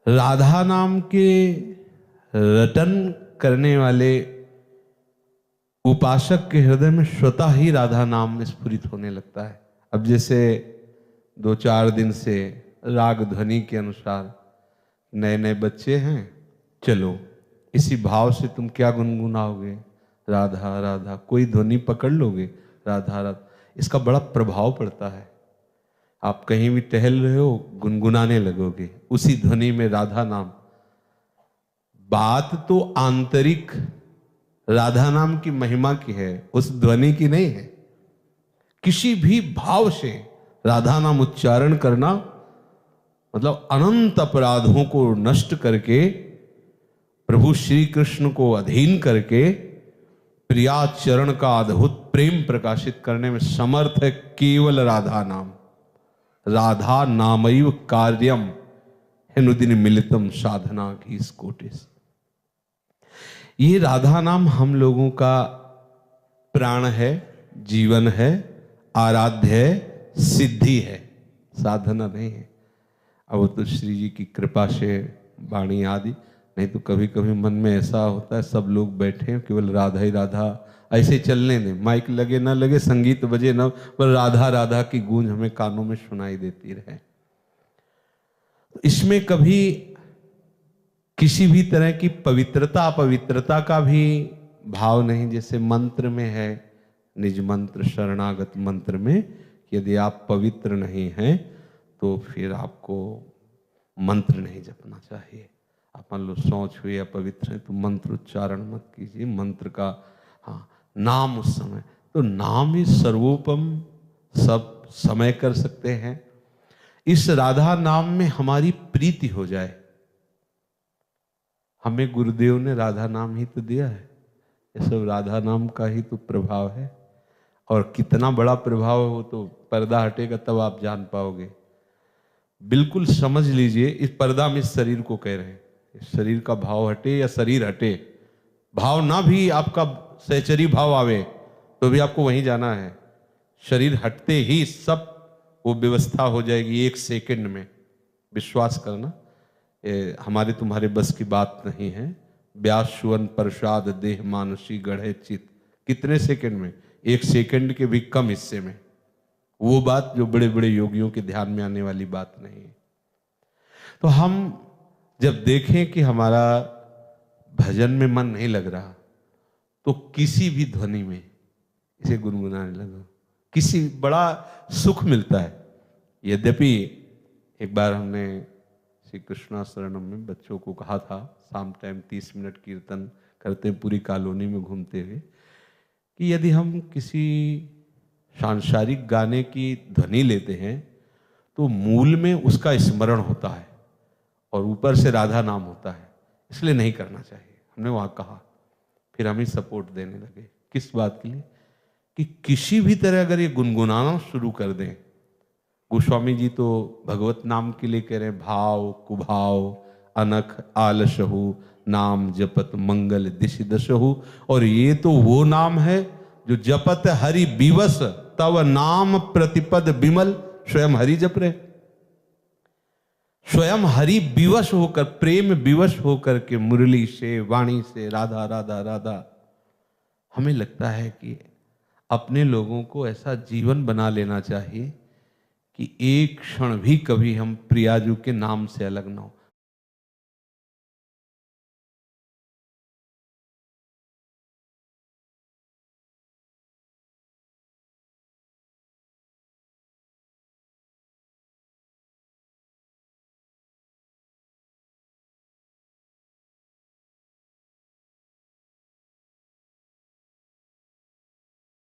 राधा नाम के रटन करने वाले उपासक के हृदय में स्वतः ही राधा नाम स्फुरित होने लगता है। अब जैसे 2-4 दिन से राग ध्वनि के अनुसार नए नए बच्चे हैं, चलो इसी भाव से तुम क्या गुनगुनाओगे, राधा राधा, कोई ध्वनि पकड़ लोगे, राधा राधा, इसका बड़ा प्रभाव पड़ता है। आप कहीं भी टहल रहे हो, गुनगुनाने लगोगे उसी ध्वनि में राधा नाम। बात तो आंतरिक राधा नाम की महिमा की है, उस ध्वनि की नहीं है। किसी भी भाव से राधा नाम उच्चारण करना मतलब अनंत अपराधों को नष्ट करके, प्रभु श्री कृष्ण को अधीन करके प्रिया चरण का अद्भुत प्रेम प्रकाशित करने में समर्थ है केवल राधा नाम। राधा नामैव कार्यम हेनुदिन मिलितम साधना की कोटिस। ये राधा नाम हम लोगों का प्राण है, जीवन है, आराध्य है, सिद्धि है, साधना नहीं है। अब तो श्री जी की कृपा से वाणी आदि, नहीं तो कभी कभी मन में ऐसा होता है सब लोग बैठे हैं केवल राधा ही राधा, ऐसे चलने दें, माइक लगे ना लगे, संगीत बजे ना, पर राधा राधा की गूंज हमें कानों में सुनाई देती रहे। इसमें कभी किसी भी तरह की पवित्रता अपवित्रता का भी भाव नहीं। जैसे मंत्र में है, निज मंत्र शरणागत मंत्र में, यदि आप पवित्र नहीं हैं तो फिर आपको मंत्र नहीं जपना चाहिए। आप मान लो सोच हुए या पवित्र है तो मंत्र उच्चारण मत कीजिए। मंत्र का नाम उस समय, तो नाम ही सर्वोपम, सब समय कर सकते हैं। इस राधा नाम में हमारी प्रीति हो जाए। हमें गुरुदेव ने राधा नाम ही तो दिया है, ये सब राधा नाम का ही तो प्रभाव है। और कितना बड़ा प्रभाव है वो तो पर्दा हटेगा तब आप जान पाओगे। बिल्कुल समझ लीजिए, इस पर्दा में इस शरीर को कह रहे हैं, इस शरीर का भाव हटे या शरीर हटे, भाव ना भी आपका सहचरी भाव आवे तो भी आपको वहीं जाना है। शरीर हटते ही सब वो व्यवस्था हो जाएगी 1 सेकंड में। विश्वास करना, हमारे तुम्हारे बस की बात नहीं है। व्यास सुवन प्रसाद देह मानसी गढ़े चित, कितने सेकंड में? 1 सेकंड के भी कम हिस्से में। वो बात जो बड़े बड़े योगियों के ध्यान में आने वाली बात नहीं है। तो हम जब देखें कि हमारा भजन में मन नहीं लग रहा तो किसी भी ध्वनि में इसे गुनगुनाने लगो, किसी बड़ा सुख मिलता है। यद्यपि एक बार हमने श्री कृष्णाशरणम में बच्चों को कहा था, शाम टाइम 30 मिनट कीर्तन करते पूरी कॉलोनी में घूमते हुए, कि यदि हम किसी सांसारिक गाने की ध्वनि लेते हैं तो मूल में उसका स्मरण होता है और ऊपर से राधा नाम होता है, इसलिए नहीं करना चाहिए। हमने वहाँ कहा, फिर हम ही सपोर्ट देने लगे। किस बात के लिए? कि किसी भी तरह अगर ये गुनगुनाना शुरू कर दें, गोस्वामी जी तो भगवत नाम के लिए कह रहे हैं, भाव कुभाव अनख आलसहु नाम जपत मंगल दिशि दशहु। और ये तो वो नाम है जो जपत हरि विवश तव नाम प्रतिपद विमल। स्वयं हरि जप रहे, स्वयं हरि विवश होकर, प्रेम विवश होकर के मुरली से, वाणी से राधा राधा राधा। हमें लगता है कि अपने लोगों को ऐसा जीवन बना लेना चाहिए कि एक क्षण भी कभी हम प्रियाजू के नाम से अलग ना हो।